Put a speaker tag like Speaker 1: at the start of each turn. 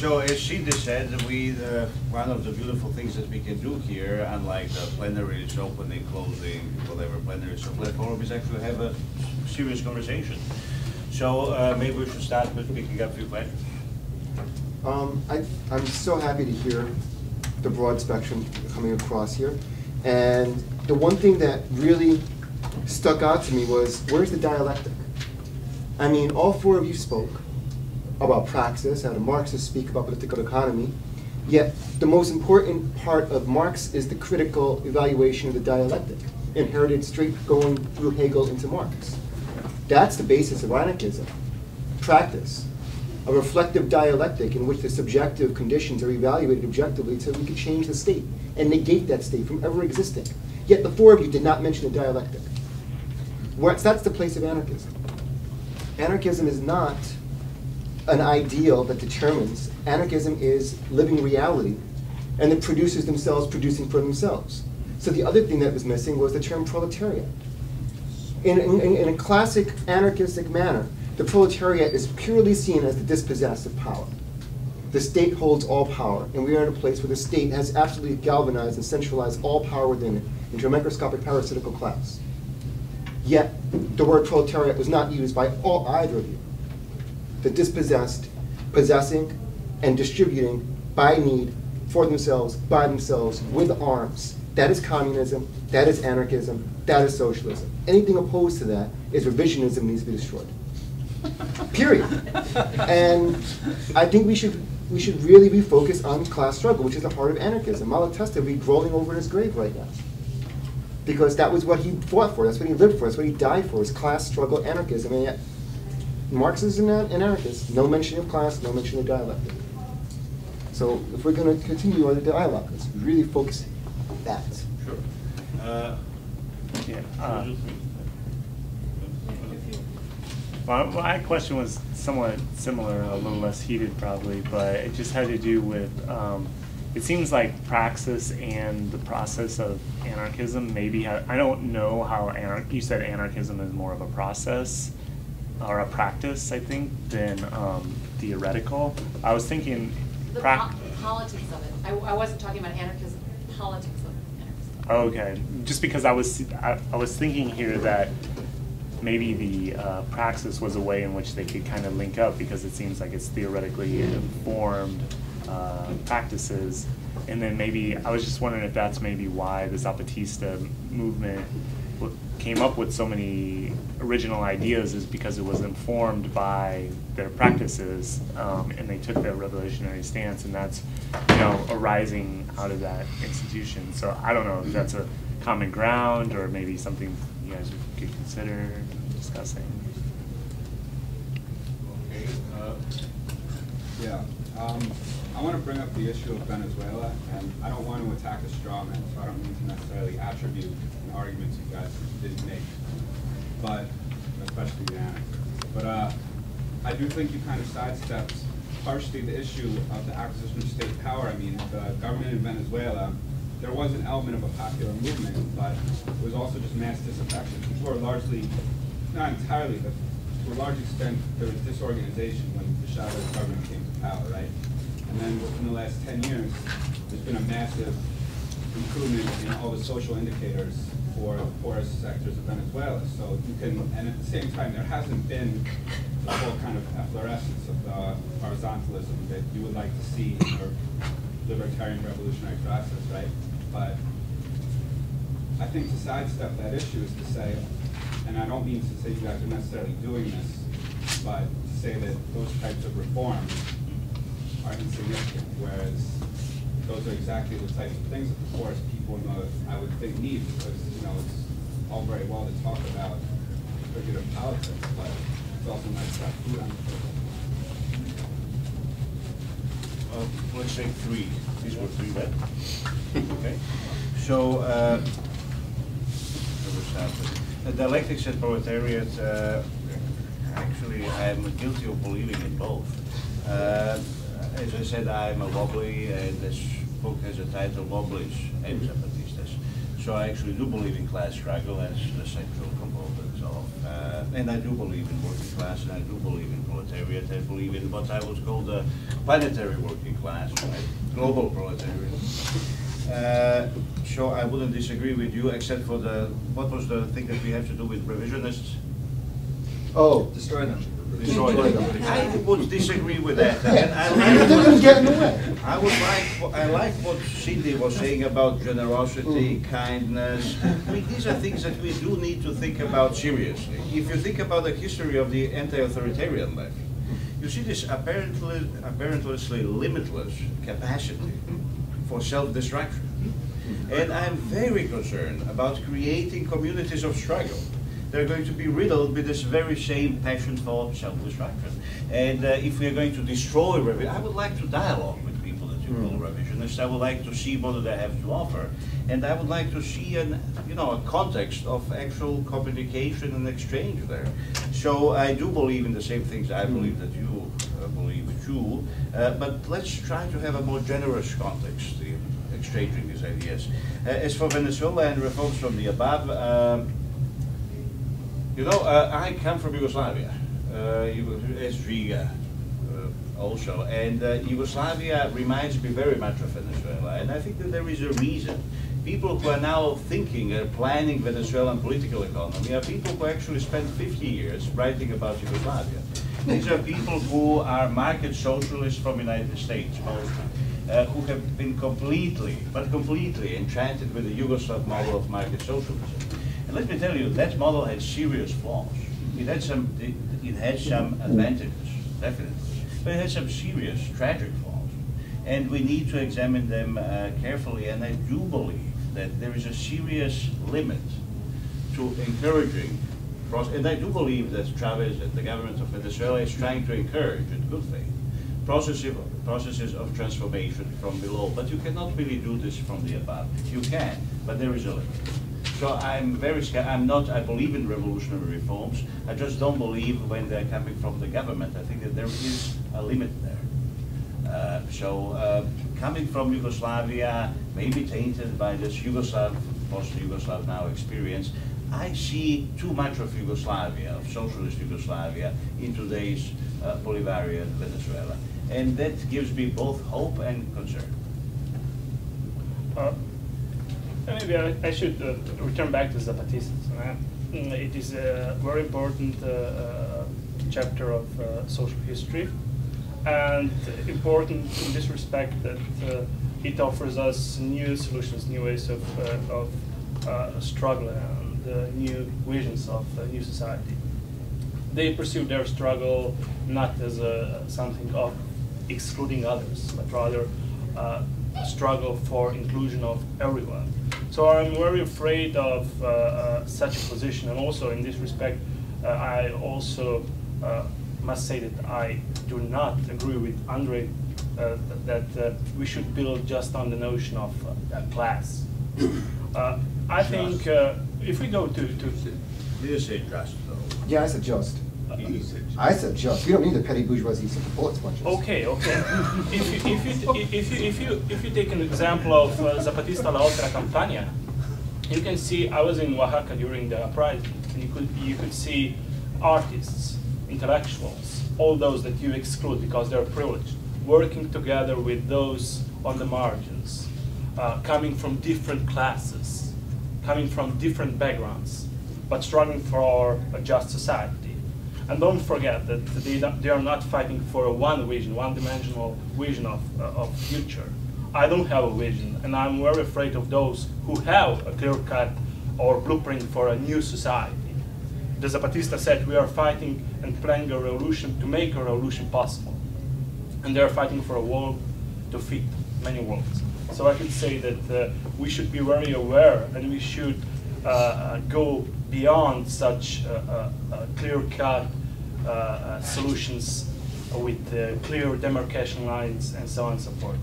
Speaker 1: So as she just said, one of the beautiful things that we can do here, unlike the plenaries, opening, closing, whatever plenaries or platform, is actually have a serious conversation. So maybe we should start with picking up a few questions.
Speaker 2: I'm so happy to hear the broad spectrum coming across here. And the one thing that really stuck out to me was, where's the dialectic? I mean, all four of you spoke about praxis, how the Marxists speak about political economy, yet the most important part of Marx is the critical evaluation of the dialectic, inherited straight going through Hegel into Marx. That's the basis of anarchism, practice, a reflective dialectic in which the subjective conditions are evaluated objectively so we can change the state and negate that state from ever existing. Yet the four of you did not mention the dialectic. That's the place of anarchism. Anarchism is not an ideal that determines. Anarchism is living reality, and the producers themselves producing for themselves. So the other thing that was missing was the term proletariat. In a classic anarchistic manner, the proletariat is purely seen as the dispossessed of power. The state holds all power, and we are in a place where the state has absolutely galvanized and centralized all power within it into a microscopic parasitical class. Yet, the word proletariat was not used by either of you. The dispossessed, possessing, and distributing by need, for themselves, by themselves, with arms. That is communism, that is anarchism, that is socialism. Anything opposed to that is revisionism, needs to be destroyed. Period. And I think we should really refocus on class struggle, which is the heart of anarchism. Malatesta would be rolling over in his grave right now, because that was what he fought for, that's what he lived for, that's what he died for, is class struggle, anarchism. And yet, Marxism and anarchists, no mention of class, no mention of dialectic. So if we're going to continue on the dialogue, let's really focus on that.
Speaker 1: Sure.
Speaker 3: Well, my question was somewhat similar, a little less heated probably, but it just had to do with, it seems like praxis and the process of anarchism maybe I don't know how you said anarchism is more of a process or a practice, I think, than theoretical. I was thinking
Speaker 4: the politics of it. I wasn't talking about anarchism, politics of anarchism.
Speaker 3: Okay, just because I was thinking here that maybe the praxis was a way in which they could kind of link up, because it seems like it's theoretically informed practices. And then maybe, I was just wondering if that's maybe why the Zapatista movement came up with so many original ideas, is because it was informed by their practices, and they took their revolutionary stance, and that's, arising out of that institution. So I don't know if that's a common ground or maybe something you guys could consider discussing.
Speaker 1: Okay.
Speaker 5: I want to bring up the issue of Venezuela, and I don't want to attack a straw man, so I don't mean to necessarily attribute an argument you guys didn't make, but especially the anarchists. But I do think you kind of sidestepped partially the issue of the acquisition of state power. I mean, the government in Venezuela, there was an element of a popular movement, but it was also just mass disaffection. People were largely, not entirely, but to a large extent, there was disorganization when the Chavez government came to power, right? And then within the last 10 years, there's been a massive improvement in all the social indicators for the poorest sectors of Venezuela. So you can, and at the same time, there hasn't been the full kind of efflorescence of horizontalism that you would like to see in your libertarian revolutionary process, right? But I think to sidestep that issue is to say, and I don't mean to say you guys are necessarily doing this, but to say that those types of reforms are insignificant, whereas those are exactly the types of things that the poorest people I would think need, because it's all very well to talk about regular politics, but it's also nice to have food on the table.
Speaker 1: Let's say three. These were three, right? Okay. So, the dialectics and proletariat, actually, I'm guilty of believing in both. As I said, I'm a wobbly, and this book has a title, Wobblies and Zapatistas. So I actually do believe in class struggle as the central component of and I do believe in working class, and I do believe in proletariat. I believe in what I would call the planetary working class, right? Global proletariat. So I wouldn't disagree with you, except for what was the thing that we have to do with revisionists?
Speaker 2: Oh,
Speaker 5: Destroy them.
Speaker 1: Destroy them. I would disagree with that.
Speaker 2: They're going to get in the way.
Speaker 1: I like what Cindy was saying about generosity, kindness. I mean, these are things that we do need to think about seriously. If you think about the history of the anti-authoritarian left, you see this apparently limitless capacity for self-destruction. And I'm very concerned about creating communities of struggle. They're going to be riddled with this very same passion for self-destruction. And if we are going to destroy revision, I would like to dialogue with people that you call revisionists. I would like to see what they have to offer. And I would like to see a context of actual communication and exchange there. So I do believe in the same things I believe that you believe too. But let's try to have a more generous context in exchanging these ideas. As for Venezuela and reforms from the above, I come from Yugoslavia, as Riga also, and Yugoslavia reminds me very much of Venezuela, and I think that there is a reason. People who are now thinking and planning Venezuelan political economy are people who actually spent 50 years writing about Yugoslavia. These are people who are market socialists from the United States, mostly, who have been completely enchanted with the Yugoslav model of market socialism. And let me tell you, that model had serious flaws. It had some advantages, definitely, but it had some serious, tragic flaws. And we need to examine them carefully, and I do believe that there is a serious limit to encouraging, and I do believe that Chavez and the government of Venezuela is trying to encourage, in good faith, processes of transformation from below. But you cannot really do this from the above. You can, but there is a limit. So I'm very scared. I believe in revolutionary reforms. I just don't believe when they're coming from the government. I think that there is a limit there. Coming from Yugoslavia, maybe tainted by this post-Yugoslav now experience, I see too much of Yugoslavia, of socialist Yugoslavia, in today's Bolivarian Venezuela. And that gives me both hope and concern.
Speaker 6: Maybe I should return back to Zapatistas. It is a very important chapter of social history, and important in this respect that it offers us new solutions, new ways of struggle, and new visions of a new society. They pursue their struggle not as something of excluding others, but rather a struggle for inclusion of everyone. So I'm very afraid of such a position, and also in this respect, I also must say that I do not agree with Andrej that we should build just on the notion of class. I think if we go to
Speaker 1: Did you say just though?
Speaker 2: Yeah, I said just. I said just. We don't need a petty bourgeoisie of bullets bunches.
Speaker 6: Okay. If you take an example of Zapatista La Otra Campaña, you can see, I was in Oaxaca during the uprising, and you could see artists, intellectuals, all those that you exclude because they're privileged, working together with those on the margins, coming from different classes, coming from different backgrounds, but struggling for a just society. And don't forget that they are not fighting for a one-dimensional vision of future. I don't have a vision, and I'm very afraid of those who have a clear-cut or blueprint for a new society. The Zapatista said we are fighting and planning a revolution to make a revolution possible. And they're fighting for a world to fit many worlds. So I could say that we should be very aware, and we should go beyond such clear-cut solutions with clear demarcation lines and so on and so forth.